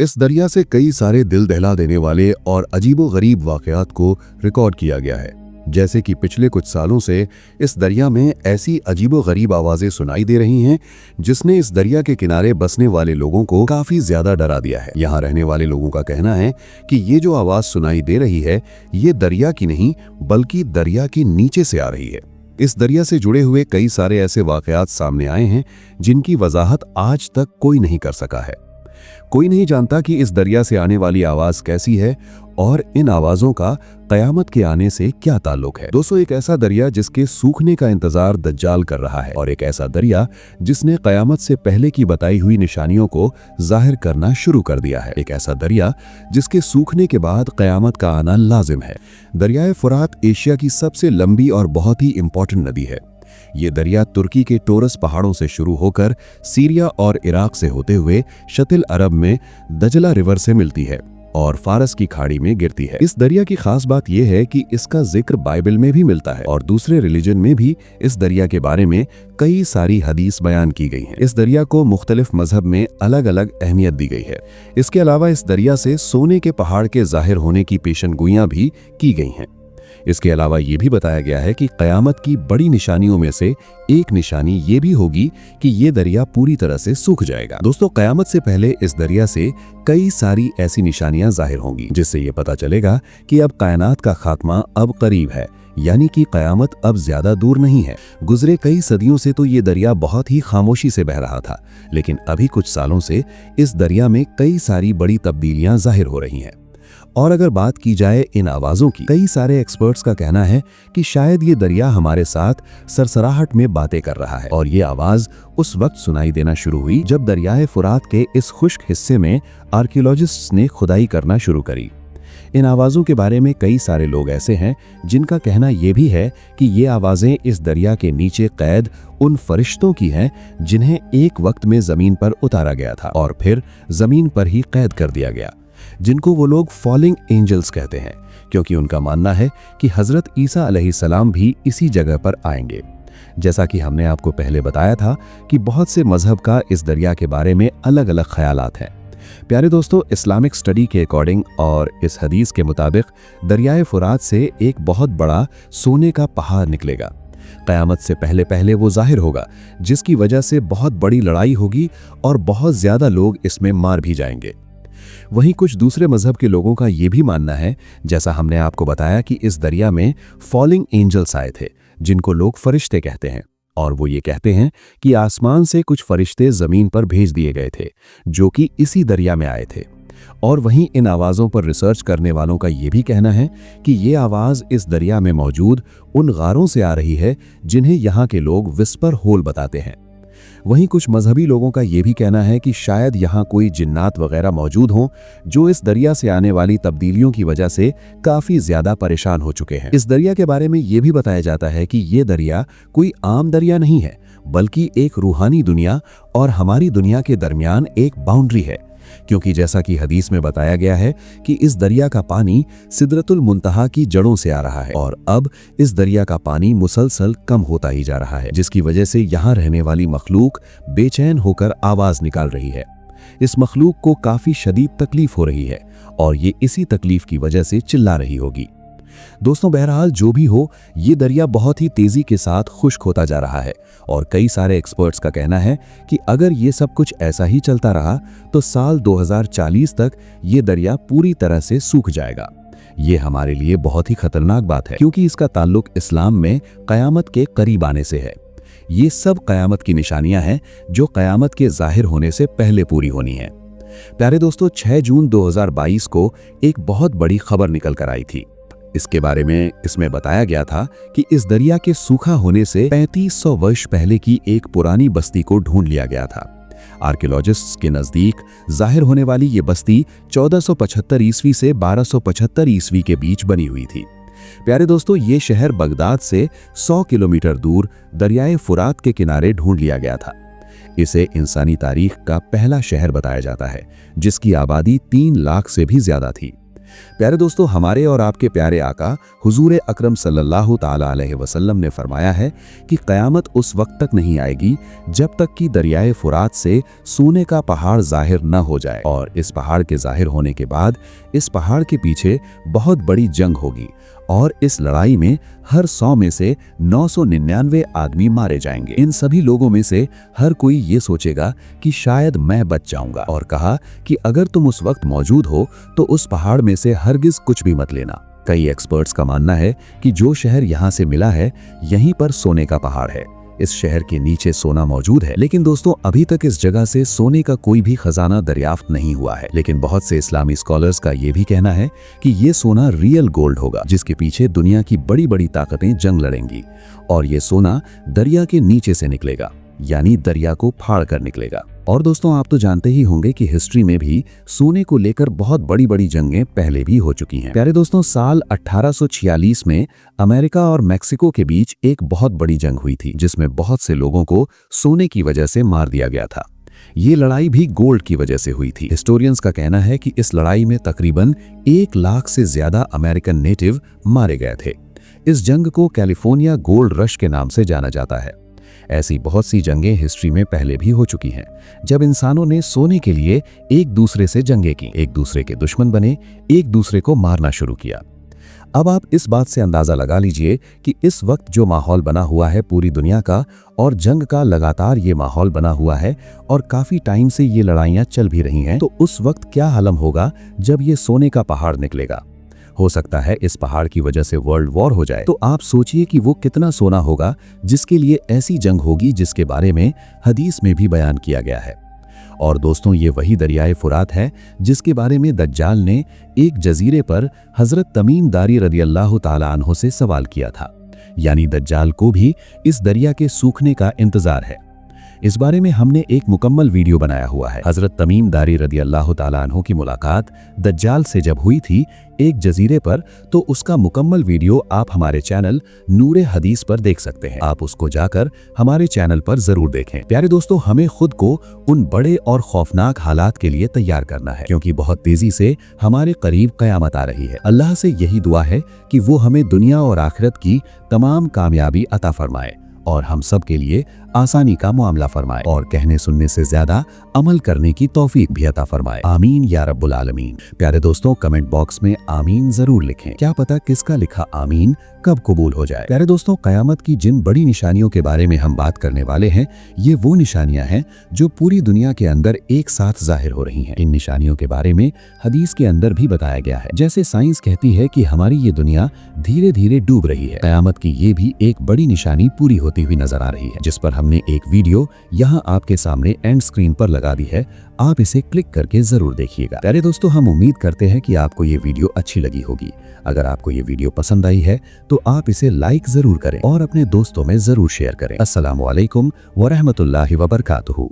इस दरिया से कई सारे दिल दहला देने वाले और अजीबो-गरीब वाक़यात को रिकॉर्ड किया गया है। जैसे कि पिछले कुछ सालों से इस दरिया में ऐसी अजीबो-गरीब आवाज़ें सुनाई दे रही हैं जिसने इस दरिया के किनारे बसने वाले लोगों को काफ़ी ज़्यादा डरा दिया है। यहाँ रहने वाले लोगों का कहना है कि ये जो आवाज़ सुनाई दे रही है ये दरिया की नहीं बल्कि दरिया के नीचे से आ रही है। इस दरिया से जुड़े हुए कई सारे ऐसे वाक़यात सामने आए हैं जिनकी वजाहत आज तक कोई नहीं कर सका है। कोई नहीं जानता कि इस दरिया से आने वाली आवाज़ कैसी है और इन आवाज़ों का क़यामत के आने से क्या ताल्लुक है। दोस्तों, एक ऐसा दरिया जिसके सूखने का इंतजार दज्जाल कर रहा है और एक ऐसा दरिया जिसने क़यामत से पहले की बताई हुई निशानियों को जाहिर करना शुरू कर दिया है। एक ऐसा दरिया जिसके सूखने के बाद क़यामत का आना लाजिम है। दरियाए फुरात एशिया की सबसे लंबी और बहुत ही इंपॉर्टेंट नदी है। ये दरिया तुर्की के टोरस पहाड़ों से शुरू होकर सीरिया और इराक से होते हुए शतिल अरब में दजला रिवर से मिलती है और फारस की खाड़ी में गिरती है। इस दरिया की खास बात यह है कि इसका जिक्र बाइबल में भी मिलता है और दूसरे रिलीजन में भी इस दरिया के बारे में कई सारी हदीस बयान की गई हैं। इस दरिया को मुख्तलिफ मजहब में अलग अलग अहमियत दी गई है। इसके अलावा इस दरिया से सोने के पहाड़ के जाहिर होने की पेशनगोइयां भी की गई हैं। इसके अलावा ये भी बताया गया है कि क़यामत की बड़ी निशानियों में से एक निशानी ये भी होगी कि ये दरिया पूरी तरह से सूख जाएगा। दोस्तों, क़यामत से पहले इस दरिया से कई सारी ऐसी निशानियां जाहिर होंगी जिससे ये पता चलेगा कि अब कायनात का खात्मा अब करीब है, यानी कि क़यामत अब ज्यादा दूर नहीं है। गुजरे कई सदियों से तो ये दरिया बहुत ही खामोशी से बह रहा था, लेकिन अभी कुछ सालों से इस दरिया में कई सारी बड़ी तब्दीलियां जाहिर हो रही हैं। और अगर बात की जाए इन आवाज़ों की, कई सारे एक्सपर्ट्स का कहना है कि शायद ये दरिया हमारे साथ सरसराहट में बातें कर रहा है और ये आवाज़ उस वक्त सुनाई देना शुरू हुई जब दरियाए फुरात के इस खुश्क हिस्से में आर्कियोलॉजिस्ट्स ने खुदाई करना शुरू करी। इन आवाज़ों के बारे में कई सारे लोग ऐसे हैं जिनका कहना यह भी है कि ये आवाज़ें इस दरिया के नीचे कैद उन फरिश्तों की हैं जिन्हें एक वक्त में ज़मीन पर उतारा गया था और फिर ज़मीन पर ही कैद कर दिया गया, जिनको वो लोग फॉलिंग एंजल्स कहते हैं, क्योंकि उनका मानना है कि हजरत ईसा अलैहिस्सलाम भी इसी जगह पर आएंगे। जैसा कि हमने आपको पहले बताया था कि बहुत से मजहब का इस दरिया के बारे में अलग अलग ख्यालात हैं। प्यारे दोस्तों, इस्लामिक स्टडी के अकॉर्डिंग और इस हदीस के मुताबिक दरियाए फुरात से एक बहुत बड़ा सोने का पहाड़ निकलेगा। क़यामत से पहले पहले वो जाहिर होगा, जिसकी वजह से बहुत बड़ी लड़ाई होगी और बहुत ज़्यादा लोग इसमें मार भी जाएंगे। वहीं कुछ दूसरे मजहब के लोगों का ये भी मानना है, जैसा हमने आपको बताया, कि इस दरिया में फॉलिंग एंजल्स आए थे जिनको लोग फरिश्ते कहते हैं, और वो ये कहते हैं कि आसमान से कुछ फरिश्ते ज़मीन पर भेज दिए गए थे जो कि इसी दरिया में आए थे। और वहीं इन आवाज़ों पर रिसर्च करने वालों का ये भी कहना है कि ये आवाज़ इस दरिया में मौजूद उन गारों से आ रही है जिन्हें यहाँ के लोग विस्पर होल बताते हैं। वहीं कुछ मजहबी लोगों का यह भी कहना है कि शायद यहाँ कोई जिन्नात वगैरह मौजूद हों जो इस दरिया से आने वाली तब्दीलियों की वजह से काफ़ी ज़्यादा परेशान हो चुके हैं। इस दरिया के बारे में यह भी बताया जाता है कि ये दरिया कोई आम दरिया नहीं है, बल्कि एक रूहानी दुनिया और हमारी दुनिया के दरमियान एक बाउंड्री है, क्योंकि जैसा कि हदीस में बताया गया है कि इस दरिया का पानी सिदरतुल मुंतहा की जड़ों से आ रहा है और अब इस दरिया का पानी मुसलसल कम होता ही जा रहा है, जिसकी वजह से यहाँ रहने वाली मखलूक बेचैन होकर आवाज़ निकाल रही है। इस मखलूक को काफ़ी शदीद तकलीफ हो रही है और ये इसी तकलीफ की वजह से चिल्ला रही होगी। दोस्तों, बहरहाल जो भी हो, ये दरिया बहुत ही तेजी के साथ खुश्क होता जा रहा है और कई सारे एक्सपर्ट्स का कहना है कि अगर ये सब कुछ ऐसा ही चलता रहा तो साल 2040 तक ये दरिया पूरी तरह से सूख जाएगा। ये हमारे लिए बहुत ही खतरनाक बात है, क्योंकि इसका ताल्लुक इस्लाम में क़यामत के करीब आने से है। ये सब क़यामत की निशानियां हैं जो क़यामत के जाहिर होने से पहले पूरी होनी है। प्यारे दोस्तों, 6 जून 2022 को एक बहुत बड़ी खबर निकल कर आई थी। इसके बारे में इसमें बताया गया था कि इस दरिया के सूखा होने से 3500 वर्ष पहले की एक पुरानी बस्ती को ढूंढ लिया गया था। आर्कियोलॉजिस्ट्स के नज़दीक जाहिर होने वाली ये बस्ती 1475 ईस्वी से 1275 ईस्वी के बीच बनी हुई थी। प्यारे दोस्तों, ये शहर बगदाद से 100 किलोमीटर दूर दरियाए फुरात के किनारे ढूंढ लिया गया था। इसे इंसानी तारीख का पहला शहर बताया जाता है, जिसकी आबादी 3 लाख से भी ज्यादा थी। प्यारे दोस्तों, हमारे और आपके प्यारे आका हुजूर अकरम सल्लल्लाहु ताला अलैहि वसल्लम ने फरमाया है कि क़यामत उस वक्त तक नहीं आएगी जब तक कि दरियाए फुरात से सोने का पहाड़ जाहिर न हो जाए, और इस पहाड़ के जाहिर होने के बाद इस पहाड़ के पीछे बहुत बड़ी जंग होगी और इस लड़ाई में हर 100 में से 999 आदमी मारे जाएंगे। इन सभी लोगों में से हर कोई ये सोचेगा कि शायद मैं बच जाऊंगा, और कहा कि अगर तुम उस वक्त मौजूद हो तो उस पहाड़ में से हरगिज कुछ भी मत लेना। कई एक्सपर्ट्स का मानना है कि जो शहर यहाँ से मिला है यहीं पर सोने का पहाड़ है, इस शहर के नीचे सोना मौजूद है। लेकिन दोस्तों, अभी तक इस जगह से सोने का कोई भी खजाना दरियाफ्त नहीं हुआ है। लेकिन बहुत से इस्लामी स्कॉलर्स का ये भी कहना है कि ये सोना रियल गोल्ड होगा, जिसके पीछे दुनिया की बड़ी बड़ी ताकतें जंग लड़ेंगी, और ये सोना दरिया के नीचे से निकलेगा, यानी दरिया को फाड़ कर निकलेगा। और दोस्तों, आप तो जानते ही होंगे कि हिस्ट्री में भी सोने को लेकर बहुत बड़ी बड़ी जंगें पहले भी हो चुकी हैं। प्यारे दोस्तों, साल 1846 में अमेरिका और मेक्सिको के बीच एक बहुत बड़ी जंग हुई थी, जिसमें बहुत से लोगों को सोने की वजह से मार दिया गया था। ये लड़ाई भी गोल्ड की वजह से हुई थी। हिस्टोरियंस का कहना है कि इस लड़ाई में तकरीबन 1 लाख से ज्यादा अमेरिकन नेटिव मारे गए थे। इस जंग को कैलिफोर्निया गोल्ड रश के नाम से जाना जाता है। ऐसी बहुत सी जंगें हिस्ट्री में पहले भी हो चुकी हैं, जब इंसानों ने सोने के लिए एक दूसरे से जंगें की, एक दूसरे के दुश्मन बने, एक दूसरे को मारना शुरू किया। अब आप इस बात से अंदाजा लगा लीजिए कि इस वक्त जो माहौल बना हुआ है पूरी दुनिया का, और जंग का लगातार ये माहौल बना हुआ है और काफी टाइम से ये लड़ाइयां चल भी रही हैं, तो उस वक्त क्या हालम होगा जब ये सोने का पहाड़ निकलेगा। हो सकता है इस पहाड़ की वजह से वर्ल्ड वॉर हो जाए। तो आप सोचिए कि वो कितना सोना होगा जिसके लिए ऐसी जंग होगी जिसके बारे में हदीस में भी बयान किया गया है। और दोस्तों, ये वही दरियाए फुरात है जिसके बारे में दज्जाल ने एक जजीरे पर हजरत तमीम दारी रदियल्लाहु ताला अन्हु से सवाल किया था, यानी दज्जाल को भी इस दरिया के सूखने का इंतजार है। इस बारे में हमने एक मुकम्मल वीडियो बनाया हुआ है। हजरत तमीम दारी रदियल्लाहु ताला अन्हु की मुलाकात दज्जाल से जब हुई थी एक जजीरे पर, तो उसका मुकम्मल वीडियो आप हमारे चैनल नूरे हदीस पर देख सकते हैं। आप उसको जाकर हमारे चैनल पर जरूर देखें। प्यारे दोस्तों, हमें खुद को उन बड़े और खौफनाक हालात के लिए तैयार करना है, क्योंकि बहुत तेजी से हमारे करीब कयामत आ रही है। अल्लाह से यही दुआ है कि वो हमें दुनिया और आखिरत की तमाम कामयाबी अता फरमाए और हम सब के लिए आसानी का मामला फरमाए, और कहने सुनने से ज्यादा अमल करने की तौफीक भी अता फरमाए। आमीन या रब्बुल आलमीन। प्यारे दोस्तों, कमेंट बॉक्स में आमीन जरूर लिखें। क्या पता किसका लिखा आमीन कब कबूल हो जाए। प्यारे दोस्तों, कयामत की जिन बड़ी निशानियों के बारे में हम बात करने वाले हैं, ये वो निशानियां हैं जो पूरी दुनिया के अंदर एक साथ जाहिर हो रही हैं। इन निशानियों के बारे में हदीस के अंदर भी बताया गया है। जैसे साइंस कहती है कि हमारी ये दुनिया धीरे धीरे डूब रही है, कयामत की ये भी एक बड़ी निशानी पूरी होती हुई नजर आ रही है, जिस पर हमने एक वीडियो यहाँ आपके सामने एंड स्क्रीन पर लगा दी है। आप इसे क्लिक करके जरूर देखिएगा। प्यारे दोस्तों, हम उम्मीद करते हैं कि आपको ये वीडियो अच्छी लगी होगी। अगर आपको ये वीडियो पसंद आई है तो आप इसे लाइक जरूर करें और अपने दोस्तों में जरूर शेयर करें। अस्सलामु अलैकुम व रहमतुल्लाहि व बरकातुहू।